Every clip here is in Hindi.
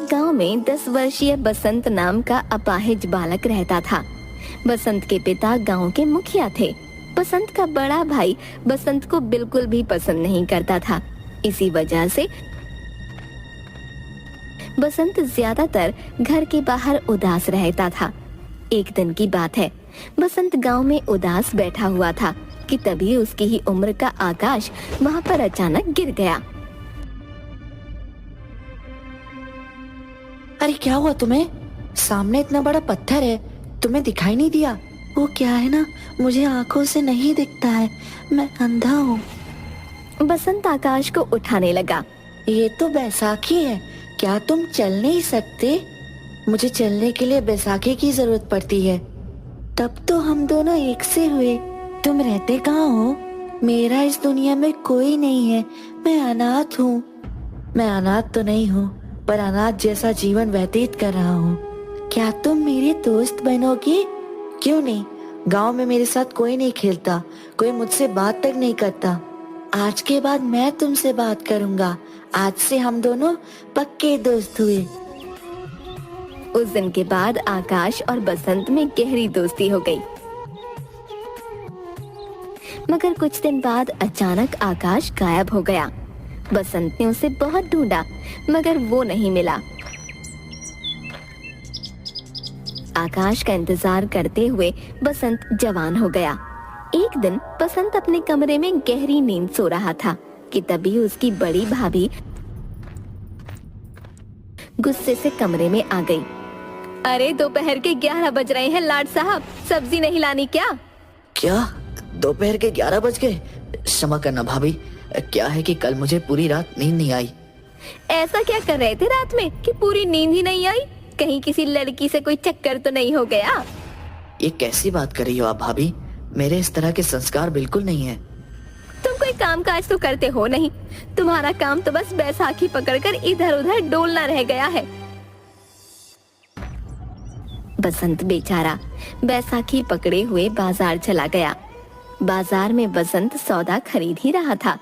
एक गांव में 10 वर्षीय बसंत नाम का अपाहिज बालक रहता था। बसंत के पिता गांव के मुखिया थे। बसंत का बड़ा भाई बसंत को बिल्कुल भी पसंद नहीं करता था। इसी वजह से बसंत ज्यादातर घर के बाहर उदास रहता था। एक दिन की बात है, बसंत गांव में उदास बैठा हुआ था कि तभी उसकी ही उम्र का आकाश वहां पर अचानक गिर गया। अरे क्या हुआ तुम्हें? सामने इतना बड़ा पत्थर है, तुम्हें दिखाई नहीं दिया? वो क्या है ना, मुझे आंखों से नहीं दिखता है, मैं अंधा हूँ। बसंत आकाश को उठाने लगा। ये तो बैसाखी है, क्या तुम चल नहीं सकते? मुझे चलने के लिए बैसाखी की जरूरत पड़ती है। तब तो हम दोनों एक से हुए। तुम रहते कहाँ हो? मेरा इस दुनिया में कोई नहीं है, मैं अनाथ हूँ। मैं अनाथ तो नहीं हूँ, पर अनाथ जैसा जीवन व्यतीत कर रहा हूँ। क्या तुम मेरे दोस्त बनोगे? क्यों नहीं, गांव में मेरे साथ कोई नहीं खेलता, कोई मुझसे बात तक नहीं करता। आज के बाद मैं तुमसे बात करूंगा। आज से हम दोनों पक्के दोस्त हुए। उस दिन के बाद आकाश और बसंत में गहरी दोस्ती हो गई। मगर कुछ दिन बाद अचानक आकाश गायब हो गया। बसंत ने उसे बहुत ढूंढा, मगर वो नहीं मिला। आकाश का इंतजार करते हुए बसंत जवान हो गया। एक दिन बसंत अपने कमरे में गहरी नींद सो रहा था कि तभी उसकी बड़ी भाभी गुस्से से कमरे में आ गई। अरे दोपहर के 11 बज रहे हैं लाड साहब, सब्जी नहीं लानी क्या? क्या दोपहर के 11 बज गए? क्षमा करना भाभी, क्या है कि कल मुझे पूरी रात नींद नहीं आई। ऐसा क्या कर रहे थे रात में कि पूरी नींद ही नहीं आई? कहीं किसी लड़की से कोई चक्कर तो नहीं हो गया? ये कैसी बात कर रही हो आप भाभी? मेरे इस तरह के संस्कार बिल्कुल नहीं है। तुम कोई काम काज तो करते हो नहीं, तुम्हारा काम तो बस बैसाखी पकड़कर इधर उधर डोलना रह गया है। बसंत बेचारा बैसाखी पकड़े हुए बाजार चला गया। बाजार में बसंत सौदा खरीद ही रहा था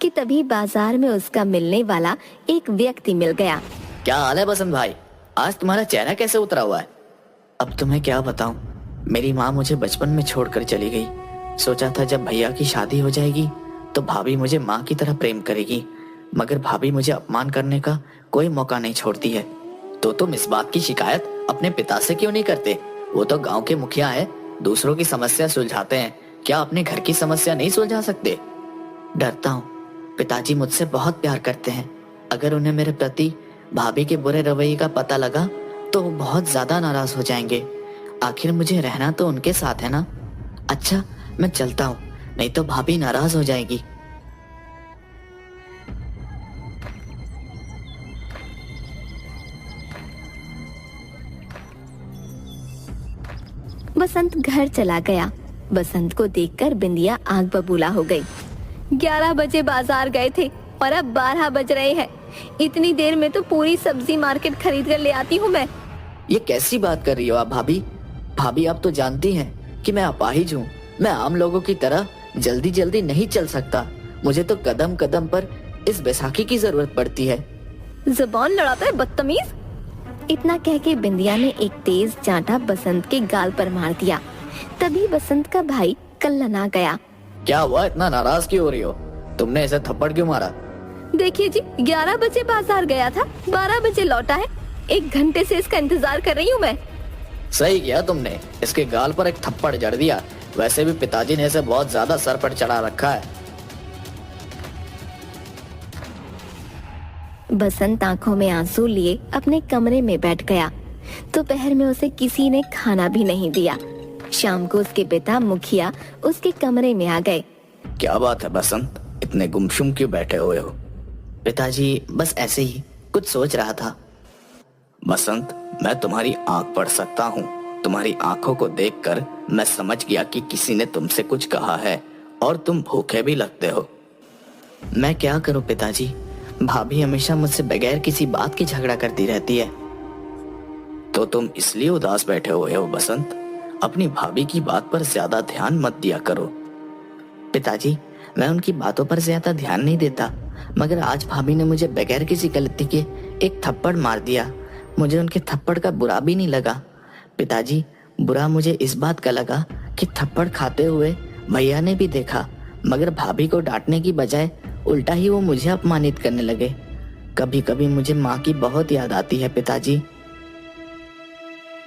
कि तभी बाजार में उसका मिलने वाला एक व्यक्ति मिल गया। क्या हाल है बसंत भाई? आज तुम्हारा चेहरा कैसे उतरा हुआ है? अब तुम्हें क्या बताऊं, मेरी माँ मुझे बचपन में छोड़कर चली गई। सोचा था जब भैया की शादी हो जाएगी तो भाभी मुझे माँ की तरह प्रेम करेगी, मगर भाभी मुझे अपमान करने का कोई मौका नहीं छोड़ती है। तो तुम इस बात की शिकायत अपने पिता से क्यों नहीं करते? वो तो गांव के मुखिया है, दूसरों की समस्या सुलझाते हैं, क्या अपने घर की समस्या नहीं सुलझा सकते? डरता हूँ, पिताजी मुझसे बहुत प्यार करते हैं। अगर उन्हें मेरे प्रति भाभी के बुरे रवैये का पता लगा तो वो बहुत ज्यादा नाराज हो जाएंगे। आखिर मुझे रहना तो उनके साथ है ना। अच्छा मैं चलता हूँ, नहीं तो भाभी नाराज हो जाएगी। बसंत घर चला गया। बसंत को देखकर बिंदिया आग बबूला हो गई। 11 बजे बाजार गए थे और अब 12 बज रहे हैं। इतनी देर में तो पूरी सब्जी मार्केट खरीद कर ले आती हूँ मैं। ये कैसी बात कर रही हो आप भाभी? भाभी आप तो जानती हैं कि मैं अपाहिज हूँ। मैं आम लोगों की तरह जल्दी जल्दी नहीं चल सकता। मुझे तो कदम कदम पर इस बैसाखी की जरूरत पड़ती है। जुबान लड़ाता है बदतमीज। इतना कह के बिंदिया ने एक तेज चांटा बसंत के गाल पर मार दिया। तभी बसंत का भाई कल्लना गया। क्या हुआ, इतना नाराज क्यों हो रही हो? तुमने ऐसे थप्पड़ क्यों मारा? देखिए जी, 11 बजे बाजार गया था, 12 बजे लौटा है। 1 घंटे से इसका इंतजार कर रही हूँ मैं। सही किया तुमने, इसके गाल पर एक थप्पड़ जड़ दिया। वैसे भी पिताजी ने इसे बहुत ज्यादा सर पर चढ़ा रखा है। बसंत आंखों में आंसू लिए अपने कमरे में बैठ गया। दोपहर में उसे किसी ने खाना भी नहीं दिया। शाम को उसके पिता मुखिया उसके कमरे में आ गए। क्या बात है बसंत, इतने गुमसुम क्यों बैठे हुए हो? पिताजी बस ऐसे ही कुछ सोच रहा था। बसंत, मैं तुम्हारी आंख पढ़ सकता हूँ। तुम्हारी आंखों को देखकर मैं समझ गया कि किसी ने तुमसे कुछ कहा है और तुम भूखे भी लगते हो। मैं क्या करूं पिताजी, भाभी हमेशा मुझसे बगैर किसी बात के झगड़ा करती रहती है। तो तुम इसलिए उदास बैठे हुए हो बसंत? अपनी भाभी की बात पर ज्यादा ध्यान मत दिया करो। पिताजी, मैं उनकी बातों पर ज्यादा ध्यान नहीं देता, मगर आज भाभी ने मुझे बगैर किसी गलती के एक थप्पड़ मार दिया मुझे उनके थप्पड़ का बुरा भी नहीं लगा। पिताजी, बुरा मुझे इस बात का लगा कि थप्पड़ खाते हुए भैया ने भी देखा, मगर भाभी को डांटने की बजाय उल्टा ही वो मुझे अपमानित करने लगे। कभी कभी मुझे माँ की बहुत याद आती है पिताजी।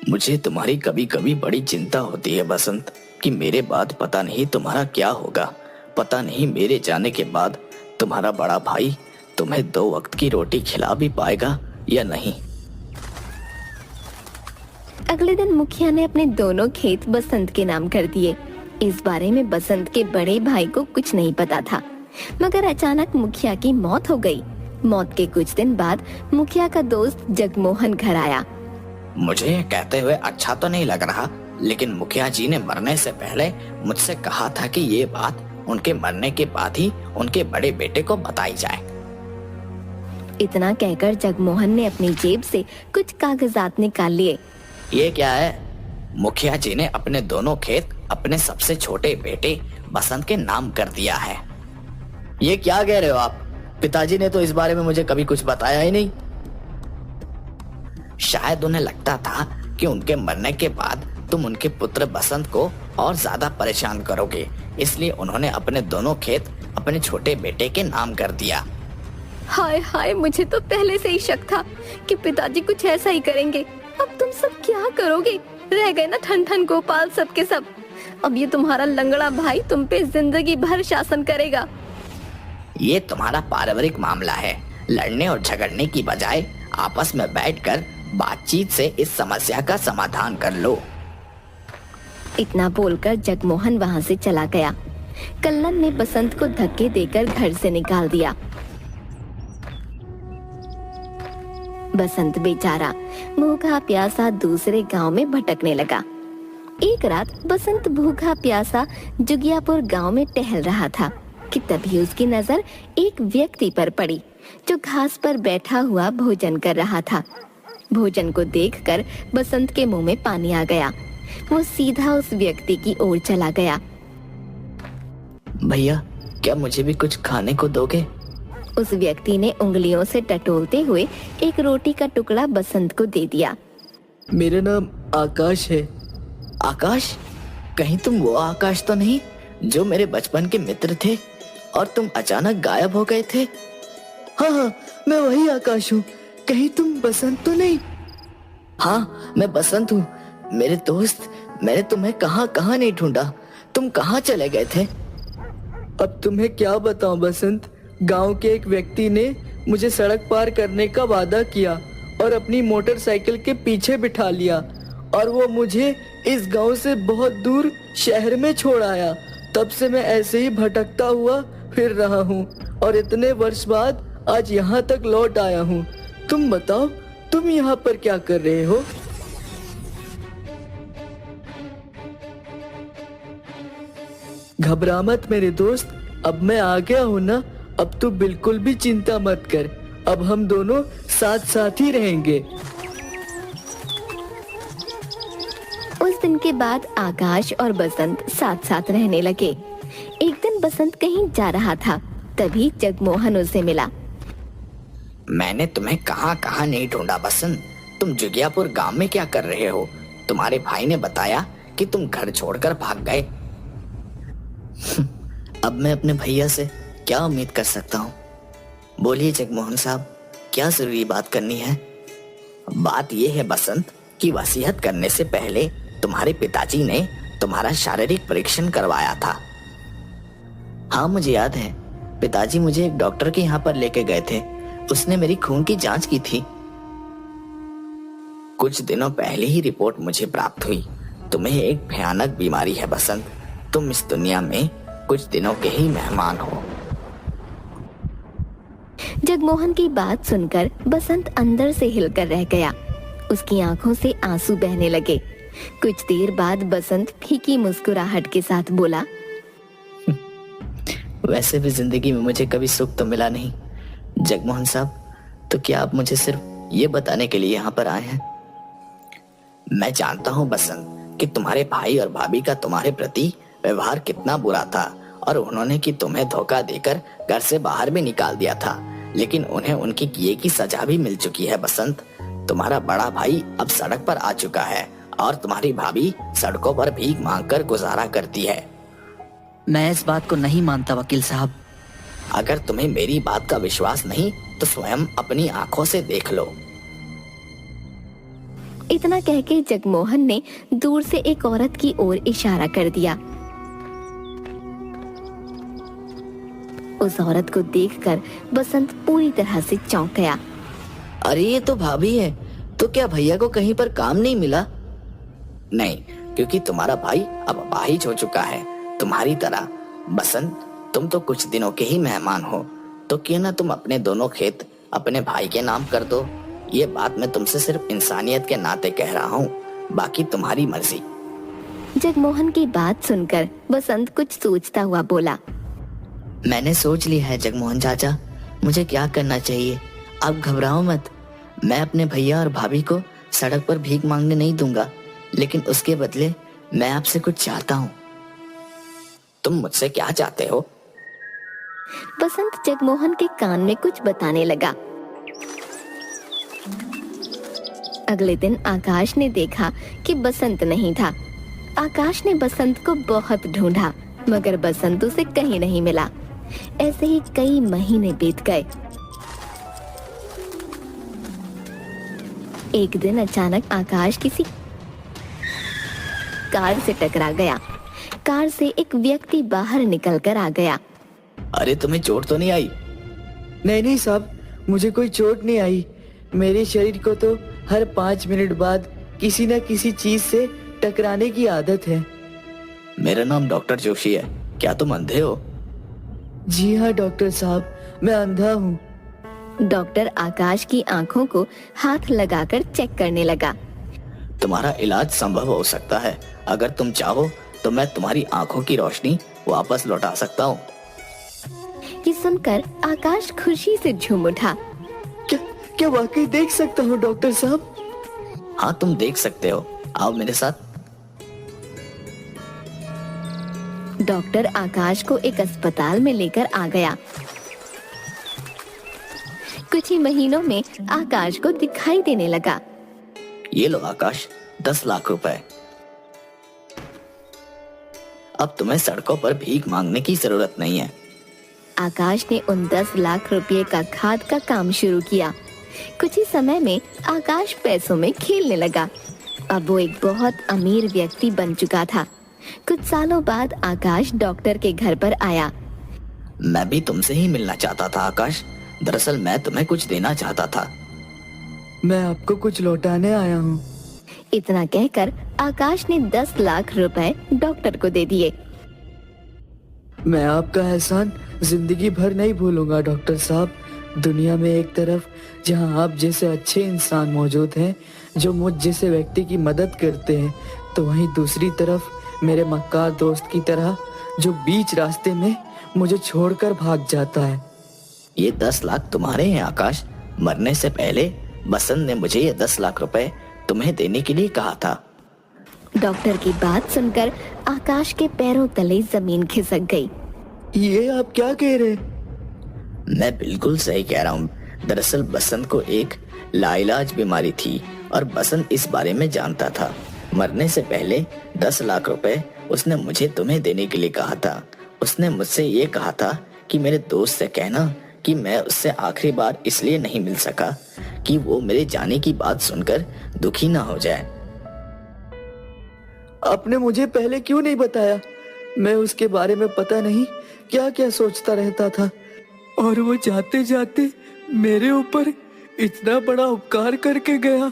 मुझे तुम्हारी कभी कभी बड़ी चिंता होती है बसंत, कि मेरे बाद पता नहीं तुम्हारा क्या होगा। पता नहीं मेरे जाने के बाद तुम्हारा बड़ा भाई तुम्हें 2 वक्त की रोटी खिला भी पाएगा या नहीं। अगले दिन मुखिया ने अपने दोनों खेत बसंत के नाम कर दिए। इस बारे में बसंत के बड़े भाई को कुछ नहीं पता था, मगर अचानक मुखिया की मौत हो गई। मौत के कुछ दिन बाद मुखिया का दोस्त जगमोहन घर आया। मुझे ये कहते हुए अच्छा तो नहीं लग रहा, लेकिन मुखिया जी ने मरने से पहले मुझसे कहा था कि ये बात उनके मरने के बाद ही उनके बड़े बेटे को बताई जाए। इतना कहकर जगमोहन ने अपनी जेब से कुछ कागजात निकाल लिए। ये क्या है? मुखिया जी ने अपने दोनों खेत अपने सबसे छोटे बेटे बसंत के नाम कर दिया है। ये क्या कह रहे हो आप? पिताजी ने तो इस बारे में मुझे कभी कुछ बताया ही नहीं। शायद उन्हें लगता था कि उनके मरने के बाद तुम उनके पुत्र बसंत को और ज्यादा परेशान करोगे, इसलिए उन्होंने अपने दोनों खेत अपने छोटे बेटे के नाम कर दिया। हाय हाय, मुझे तो पहले से ही शक था कि पिताजी कुछ ऐसा ही करेंगे। अब तुम सब क्या करोगे? रह गए ना ठन ठन गोपाल सब के सब। अब ये तुम्हारा लंगड़ा भाई तुम पे जिंदगी भर शासन करेगा। ये तुम्हारा पारिवारिक मामला है। लड़ने और झगड़ने की बजाय आपस में बैठकर बातचीत से इस समस्या का समाधान कर लो। इतना बोलकर जगमोहन वहाँ से चला गया। कल्लन ने बसंत को धक्के देकर घर से निकाल दिया। बसंत बेचारा भूखा प्यासा दूसरे गांव में भटकने लगा। एक रात बसंत भूखा प्यासा जुगियापुर गांव में टहल रहा था कि तभी उसकी नजर एक व्यक्ति पर पड़ी जो घास पर बैठा हुआ भोजन कर रहा था। भोजन को देखकर बसंत के मुंह में पानी आ गया। वो सीधा उस व्यक्ति की ओर चला गया। भैया, क्या मुझे भी कुछ खाने को दोगे? उस व्यक्ति ने उंगलियों से टटोलते हुए एक रोटी का टुकड़ा बसंत को दे दिया। मेरा नाम आकाश है। आकाश? कहीं तुम वो आकाश तो नहीं जो मेरे बचपन के मित्र थे और तुम अचानक गायब हो गए थे? हाँ, मैं वही आकाश हूँ। कहीं तुम बसंत तो नहीं? हाँ, मैं बसंत हूँ। मेरे दोस्त, मैंने तुम्हें कहाँ कहाँ नहीं ढूंढा। तुम कहाँ चले गए थे? अब तुम्हें क्या बताऊं बसंत, गांव के एक व्यक्ति ने मुझे सड़क पार करने का वादा किया और अपनी मोटरसाइकिल के पीछे बिठा लिया और वो मुझे इस गांव से बहुत दूर शहर में छोड़ आया। तब से मैं ऐसे ही भटकता हुआ फिर रहा हूँ और इतने वर्ष बाद आज यहाँ तक लौट आया हूँ। तुम बताओ, तुम यहाँ पर क्या कर रहे हो? घबरा मत मेरे दोस्त, अब मैं आ गया हूँ ना। अब तू बिल्कुल भी चिंता मत कर। अब हम दोनों साथ साथ ही रहेंगे। उस दिन के बाद आकाश और बसंत साथ साथ रहने लगे। एक दिन बसंत कहीं जा रहा था, तभी जगमोहन उसे मिला। मैंने तुम्हें कहाँ कहाँ नहीं ढूंढा बसंत। तुम जुगियापुर गांव में क्या कर रहे हो? तुम्हारे भाई ने बताया कि तुम घर छोड़कर भाग गए। अब मैं अपने भैया से क्या उम्मीद कर सकता हूँ? बोलिए जगमोहन साहब, क्या जरूरी बात करनी है? बात यह है बसंत कि वसीयत करने से पहले तुम्हारे पिताजी ने तुम्हारा शारीरिक परीक्षण करवाया था। हाँ, मुझे याद है। पिताजी मुझे एक डॉक्टर के यहाँ पर लेके गए थे। उसने मेरी खून की जांच की थी। कुछ दिनों पहले ही रिपोर्ट मुझे प्राप्त हुई। तुम्हें एक भयानक बीमारी है बसंत। तुम इस दुनिया में कुछ दिनों के ही मेहमान हो। जगमोहन की बात सुनकर बसंत अंदर से हिलकर रह गया। उसकी आंखों से आंसू बहने लगे। कुछ देर बाद बसंत फीकी मुस्कुराहट के साथ बोला, वैसे भी जिंदगी में मुझे कभी सुख तो मिला नहीं जगमोहन साहब, तो क्या आप मुझे सिर्फ ये बताने के लिए यहाँ पर आए हैं? मैं जानता हूँ बसंत कि तुम्हारे भाई और भाभी का तुम्हारे प्रति व्यवहार कितना बुरा था और उन्होंने कि तुम्हें धोखा देकर घर से बाहर भी निकाल दिया था, लेकिन उन्हें उनके किए की सजा भी मिल चुकी है बसंत। तुम्हारा बड़ा भाई अब सड़क पर आ चुका है और तुम्हारी भाभी सड़कों पर भीख मांगकर गुजारा करती है। मैं इस बात को नहीं मानता वकील साहब। अगर तुम्हें मेरी बात का विश्वास नहीं तो स्वयं अपनी आंखों से देख लो। इतना कह के जगमोहन ने दूर से एक औरत की ओर इशारा कर दिया। उस औरत को देखकर बसंत पूरी तरह से चौंक गया। अरे ये तो भाभी है। तो क्या भैया को कहीं पर काम नहीं मिला? नहीं, क्योंकि तुम्हारा भाई अब अपाहिज हो चुका है तुम्हारी तरह। बसंत, तुम तो कुछ दिनों के ही मेहमान हो, तो क्यों ना तुम अपने दोनों खेत अपने भाई के नाम कर दो। ये बात मैं तुमसे सिर्फ इंसानियत के नाते कह रहा हूँ, बाकी तुम्हारी मर्जी। जगमोहन की बात सुनकर बसंत कुछ सोचता हुआ बोला। मैंने सोच लिया है जगमोहन चाचा, मुझे क्या करना चाहिए। आप घबराओ मत। मैं अपने भैया और भाभी को सड़क पर भीख मांगने नहीं दूंगा, लेकिन उसके बदले मैं आपसे कुछ चाहता हूँ। तुम मुझसे क्या चाहते हो? बसंत जगमोहन के कान में कुछ बताने लगा। अगले दिन आकाश ने देखा कि बसंत नहीं था। आकाश ने बसंत को बहुत ढूंढा, मगर बसंत उसे कहीं नहीं मिला। ऐसे ही कई महीने बीत गए। एक दिन अचानक आकाश किसी कार से टकरा गया। कार से एक व्यक्ति बाहर निकलकर आ गया। अरे तुम्हें चोट तो नहीं आई? नहीं साहब, मुझे कोई चोट नहीं आई। मेरे शरीर को तो हर 5 मिनट बाद किसी न किसी चीज से टकराने की आदत है। मेरा नाम डॉक्टर जोशी है। क्या तुम अंधे हो? जी हाँ डॉक्टर साहब, मैं अंधा हूँ। डॉक्टर आकाश की आंखों को हाथ लगाकर चेक करने लगा। तुम्हारा इलाज संभव हो सकता है। अगर तुम चाहो तो मैं तुम्हारी आंखों की रोशनी वापस लौटा सकता हूँ। ये सुनकर आकाश खुशी से झूम उठा। क्या वाकई देख सकता हूँ डॉक्टर साहब? हाँ, तुम देख सकते हो। आओ मेरे साथ। डॉक्टर आकाश को एक अस्पताल में लेकर आ गया। कुछ ही महीनों में आकाश को दिखाई देने लगा। ये लो आकाश, 10 लाख रुपए। अब तुम्हें सड़कों पर भीख मांगने की जरूरत नहीं है। आकाश ने उन 10 लाख रुपए का खाद का काम शुरू किया। कुछ ही समय में आकाश पैसों में खेलने लगा। अब वो एक बहुत अमीर व्यक्ति बन चुका था। कुछ सालों बाद आकाश डॉक्टर के घर पर आया। मैं भी तुमसे ही मिलना चाहता था आकाश। दरअसल मैं तुम्हें कुछ देना चाहता था। मैं आपको कुछ लौटाने आया हूँ। इतना कहकर आकाश ने 10 लाख रुपए डॉक्टर को दे दिए। मैं आपका एहसान जिंदगी भर नहीं भूलूंगा डॉक्टर साहब। दुनिया में एक तरफ जहां आप जैसे अच्छे इंसान मौजूद हैं जो मुझ जैसे व्यक्ति की मदद करते हैं, तो वहीं दूसरी तरफ मेरे मक्कार दोस्त की तरह जो बीच रास्ते में मुझे छोड़कर भाग जाता है। ये 10 लाख तुम्हारे हैं आकाश। मरने से पहले बसंत ने मुझे ये 10 लाख रुपए तुम्हें देने के लिए कहा था। डॉक्टर की बात सुनकर आकाश के पैरों तले जमीन खिसक गई। ये आप क्या कह रहे हैं? मैं बिल्कुल सही कह रहा हूँ। दरअसल बसंत को एक लाइलाज बीमारी थी और बसंत इस बारे में जानता था। मरने से पहले 10 लाख रुपए उसने मुझे तुम्हें देने के लिए कहा था। उसने मुझसे ये कहा था कि मेरे दोस्त से कहना कि मैं उससे आखिरी बार इसलिए नहीं मिल सका कि वो मेरे जाने की बात सुनकर दुखी ना हो जाए। आपने मुझे पहले क्यों नहीं बताया? मैं उसके बारे में पता नहीं क्या क्या सोचता रहता था, और वो जाते जाते मेरे ऊपर इतना बड़ा उपकार करके गया।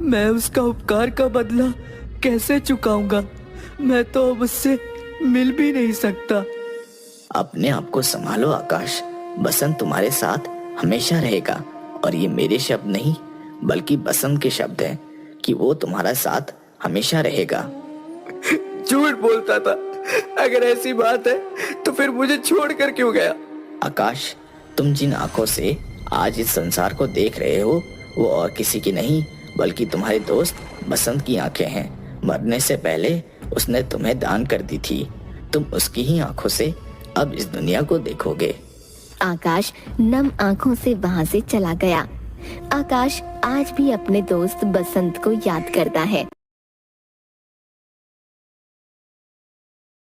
मैं उसका उपकार का बदला कैसे चुकाऊंगा? मैं तो अब उससे मिल भी नहीं सकता। अपने आप को संभालो आकाश। बसंत तुम्हारे साथ हमेशा रहेगा, और ये मेरे शब्द नहीं बल्कि बसंत के शब्द हैं कि वो तुम्हारा साथ हमेशा रहेगा। झूठ बोलता था। अगर ऐसी बात है तो फिर मुझे छोड़कर क्यों गया? आकाश, तुम जिन आंखों से आज इस संसार को देख रहे हो वो और किसी की नहीं बल्कि तुम्हारे दोस्त बसंत की आंखें हैं। मरने से पहले उसने तुम्हें दान कर दी थी। तुम उसकी ही आंखों से अब इस दुनिया को देखोगे। आकाश नम आंखों से वहां से चला गया। आकाश आज भी अपने दोस्त बसंत को याद करता है।